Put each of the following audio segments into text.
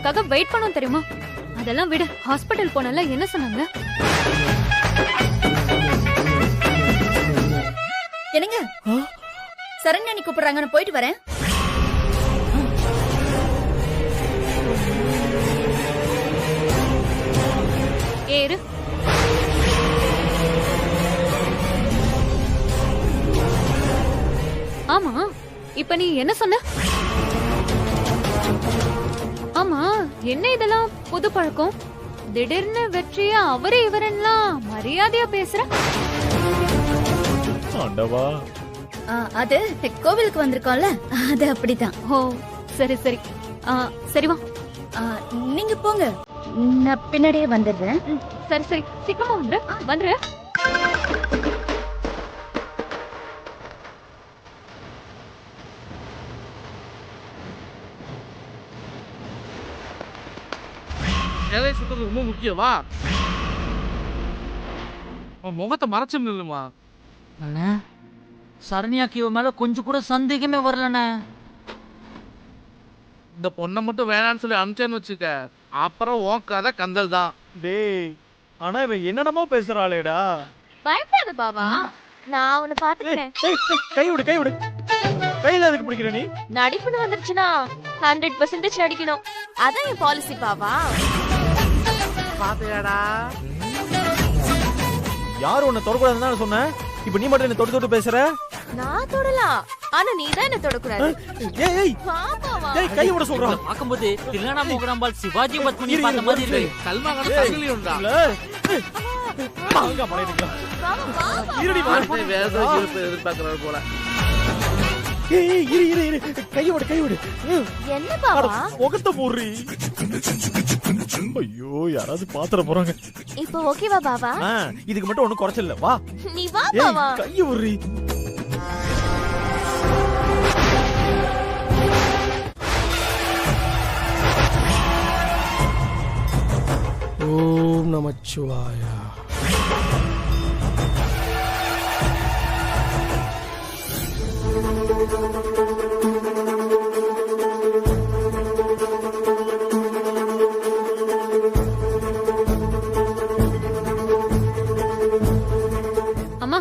உனக்காக வெயிட் பண்ணும் தெரியுமா? அதெல்லாம் விடு. ஹாஸ்பிடல் போனல என்ன சொன்னாங்க? என்னங்க சரண்யா நீ கூப்பிடுறாங்க, நான் போயிட்டு வரேன். ஏறு. ஆமா, இப்ப நீ என்ன சொன்ன? ஆமா, என்ன இதெல்லாம் புது பழக்கம்? திடீர்னு வெற்றியா அவரே இவரெல்லாம் மரியாதையா பேசுற. அது கோவிலுக்கு வந்திருக்கோம்ல, அது அப்படிதான். ஓ சரி சரி. சரி வா. நீங்க போங்க, நான் பின்னாடியே வந்துடுறேன். சரி சரி, சீக்கிரமா வந்துரு. வேலை சுத்தது ரொம்ப முக்கியமா? முகத்தை மறைச்சு நில்லுமா. அண்ணா, சரண்யாக்கு இவ மேல கொஞ்சம் கூட சந்தேகமே வரலண்ணே. இந்த பொண்ணை மட்டும் வேணான்னு சொல்லி அனுப்பிச்சேன்னு வச்சுக்க, அப்புறம் உன் கதை கந்தல் தான். டேய், ஆனா இவன் என்னென்னமோ பேசுறாளேடா. பயப்படாத பாவா, நான் உன்னை பாத்துக்கிறேன். கை விடு, கை விடு. கையில எதுக்கு பிடிக்கிற நீ? நடிப்புன்னு வந்துருச்சுன்னா 100% நடிக்கணும். அதான் என் பாலிசி பாவா. பாத்தியாடா, யாரும் உன்னை தொடக்கூடாதுன்னு சொன்னேன். இப்ப நீ மட்டும் என்ன தொட்டு தொட்டு பேசுற. நான் தொடலாம், ஆனா நீ தான் என்ன தொடக்கூடாது. ஏய் ஏய், ஏய் கை விட சொல்றேன். பாக்கும்போது தில்லானா மோகனாம்பாள் சிவாஜி பத்மினி பார்த்த மாதிரி இருக்கு. கல்மா கடை தங்கிலி உண்டா? வாங்க பழைய இருடி வார்த்தை வேற ஏதோ எதிர்பார்க்கறாரு போல. ஏய் ஏய், இரு இரு இரு, கை விடு, கை விடு. என்ன பாவா? முகத்தை மூடுறி. ஐயோ, யாராவது பாத்திர போறாங்க. இப்போ ஓகேவா பாவா? இதுக்கு மட்டும் ஒண்ணும் குறைச்சல. வா நீ வா பாவா. கைய விடுறி. ஓம் நமச்சிவாய. அம்மா,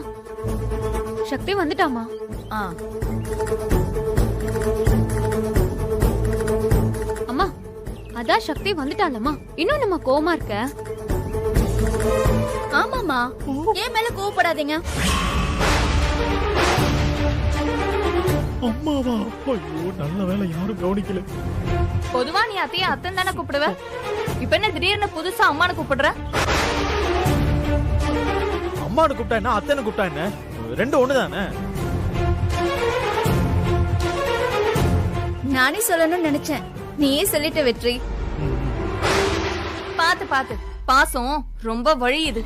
சக்தி வந்துட்டாமா? அம்மா, அதான் சக்தி வந்துட்டாலம்மா. இன்னும் நம்ம கோவமா இருக்க? ஆமாமா, ஏன் மேல கோவப்படாதீங்க. அம்மாவா? ஐயோ, நல்ல வேளை யாரும் கவனிக்கல. பொதுவா நீ அத்தைய அத்தன் தானே கூப்பிடுவ. இப்ப என்ன திடீர்னு புதுசா அம்மானு கூப்பிடுற? அம்மானு கூப்பிட்டா என்ன, அத்தனை கூப்பிட்டா என்ன, ரெண்டு ஒண்ணுதானே. நானே சொல்லணும்னு நினைச்சேன், நீயே சொல்லிட்ட வெற்றி. பாத்து பாத்து, பாசம் ரொம்ப வழியுது.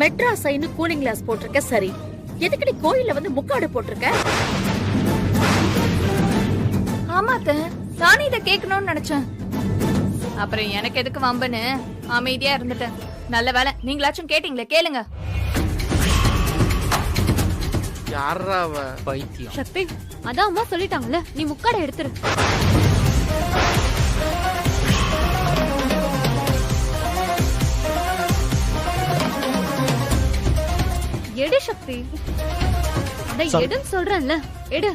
மெட்ராஸ் ஐன்னு கூலிங் கிளாஸ் போட்டிருக்க, சரி. எதுக்கடி கோயில்ல வந்து முக்காடு போட்டிருக்க? ஆமாத்த, நானே இத கேட்கணும்னு நினைச்சேன். அப்புறம் எனக்கு எதுக்கு வம்புன்னு அமைதியா இருந்துட்டேன். நல்ல வேலை நீங்களாச்சும் கேட்டீங்களே, கேளுங்க. யாரா அவ? பைத்தியம். சக்தி, அதான் அம்மா சொல்லிட்டாங்கல்ல, நீ முக்காடை எடுத்துரு. எடு சக்தி. அட எடுன்னு சொல்றேன்ல, எடு.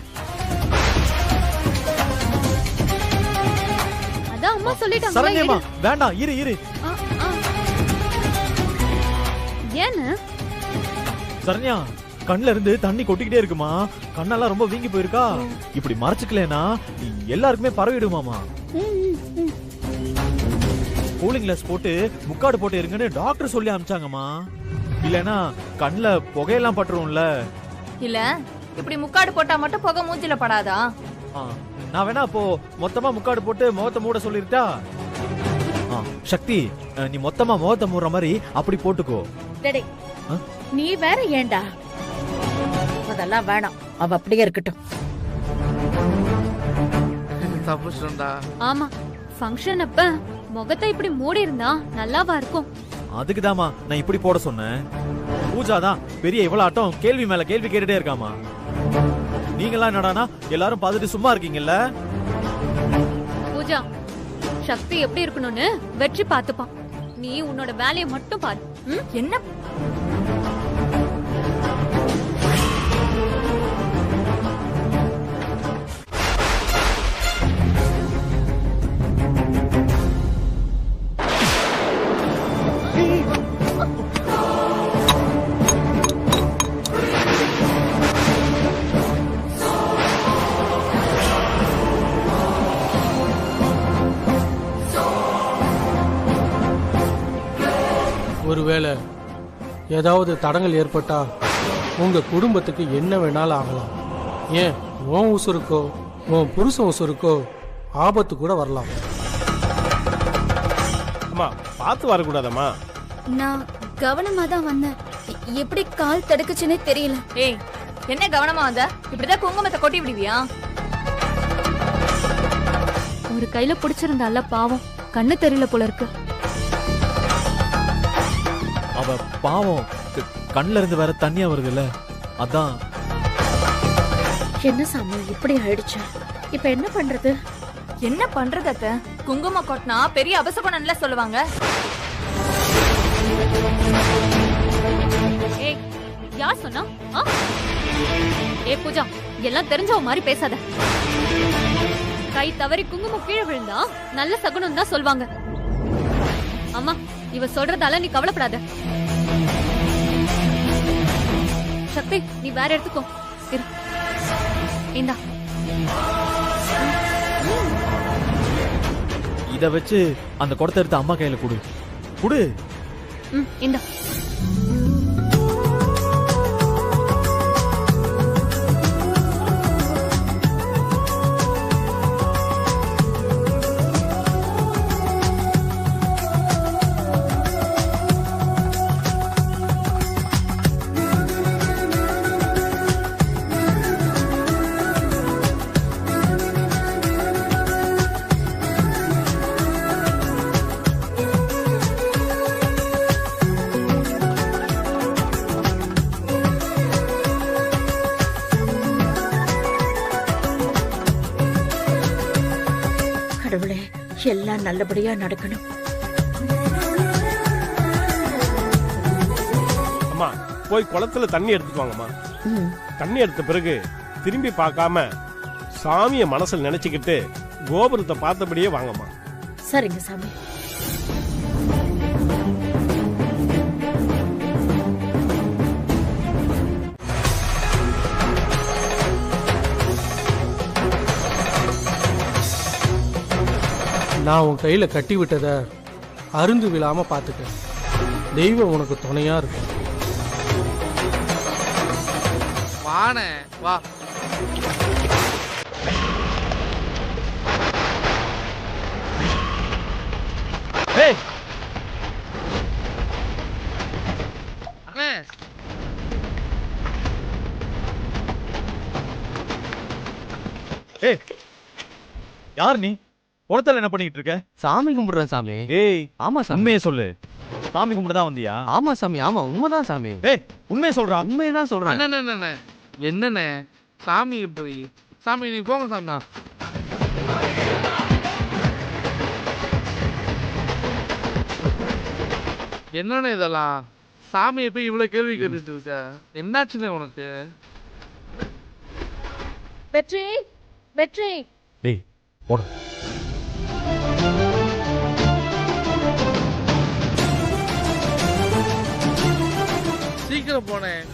அதான் அம்மா சொல்லிட்டாங்க. சரண்யம்மா, வேண்டாம், இரு இரு. ஏன்னு? சரண்யா, கண்ணுல இருந்து தண்ணி கொட்டிக்கிட்டே இருக்குமா. கண்ணெல்லாம் ரொம்ப வீங்கி போயிருக்கா. இப்படி மறைச்சுக்கலனா எல்லாருக்குமே பரவிடுமாமா. கூலிங் கிளாஸ் போட்டு முக்காடு போட்டு இருங்கன்னு டாக்டர் சொல்லி அனுப்பிச்சாங்கம்மா. இல்லனா கண்ணுல புகையெல்லாம் பட்டுரும்ல. இல்ல, இப்படி முக்காடு போட்டா மட்டும் புகை மூஞ்சில படாதா? நான் வேணா அப்போ மொத்தமா முக்காடு போட்டு முகத்தை மூட சொல்லிருட்டா? சக்தி, நீ மொத்தமா முகத்தை மூடுற மாதிரி அப்படி போட்டுக்கோ. டேய், நீ வேற ஏண்டா அதெல்லாம் வேணாம், அவ அப்படியே இருக்கட்டும். தப்புச்சுடா. ஆமா, ஃபங்க்ஷன் அப்ப முகத்தை இப்படி மூடி இருந்தா நல்லாவா இருக்கும்? அதுக்குதாம்மா நான் இப்படி போட சொன்னேன். பூஜா தான் பெரிய இவ்வளவு ஆட்டம் கேள்வி மேல கேள்வி கேட்டுட்டே இருக்காமா. நீங்களா என்னடானா எல்லாரும் பார்த்துட்டு சும்மா இருக்கீங்கல்ல? பூஜா, சக்தி எப்படி இருக்கணும்னு வெற்றி பார்த்துப்பான். நீ உன்னோட வேலையை மட்டும் பாரு. ம்? என்ன ஒருவேளை ஏதாவது தடங்கள் ஏற்பட்டா உங்க குடும்பத்துக்கு என்ன வேணாலும் ஆகலாம். ஏன் உன் உசுருக்கோ உன் புருஷன் உசுருக்கோ ஆபத்து கூட வரலாம். அம்மா பார்த்து வரக்கூடாதம்மா. நான் கவனமா தான் வந்தேன். எப்படி கால் தடுக்குச்சுன்னே தெரியல. ஏய், என்ன கவனமா வந்த? இப்படிதான் குங்குமத்தை கொட்டி விடுவியா? ஒரு கையில பிடிச்சிருந்தால பாவம், கண்ணு தெரியல போல இருக்கு. அவ பாவம் கண்ணுல இருந்து வேற தண்ணியா வருது இல்ல, அதான். என்ன சாமி இப்படி ஆயிடுச்சு? இப்ப என்ன பண்றது? என்ன பண்றது அத்தை? குங்குமம் கொட்டினா பெரிய அபசகுணம்ல சொல்லுவாங்க. ஏய், யார் சொன்னா? ஆ? ஏய் பூஜா, எல்லாம் தெரிஞ்சவ மாதிரி பேசாத. கை தவறி குங்குமம் கீழே விழுந்தா நல்ல சகுனம் தான் சொல்வாங்க. அம்மா, இவ சொல்றதால நீ கவலைப்படாத. சக்தி, நீ வேற எடுத்துக்கோ. இரு, இந்தா. இத வச்சு அந்த குடத்தை எடுத்து அம்மா கையில கொடு. குடு. இந்தா. கடவுளே, எல்லாம் நல்லபடியா நடக்கணும். அம்மா போய் குளத்துல தண்ணி எடுத்துட்டு வாங்கம்மா. ம். தண்ணி எடுத்த பிறகு திரும்பி பார்க்காம சாமியை மனசுல நினைச்சுக்கிட்டு கோபுரத்தை பார்த்தபடியே வாங்கம்மா. சரிங்க சாமி. நான் உன் கையில கட்டி விட்டத அருந்து விழாம பாத்துக்க. தெய்வம் உனக்கு துணையா இருக்கும். வானே வா. ஏய், அண்ணே, ஏய், யார் நீ? குளத்துல என்ன பண்ணிட்டு இருக்க? சாமி கும்பிடுறேன் சாமி. ஏய், ஆமா சாமி. உண்மையை சொல்லு. சாமி கும்பிட தான் வந்தியா? ஆமா சாமி, ஆமா உண்மைதான் சாமி. ஏய், உண்மையை சொல்றா. உண்மையதான் சொல்றேன். அண்ணே, என்னண்ணே சாமி போய் சாமி நீ போங்க சாமிண்ணா. என்னண்ணே இதெல்லாம்? சாமியை போய் இவ்வளவு கேள்வி கேட்டுட்டு இருக்க, என்னாச்சுண்ணே உனக்கு? வெற்றி, வெற்றி. டேய், போடு. சீக்கிரம் போனேன்.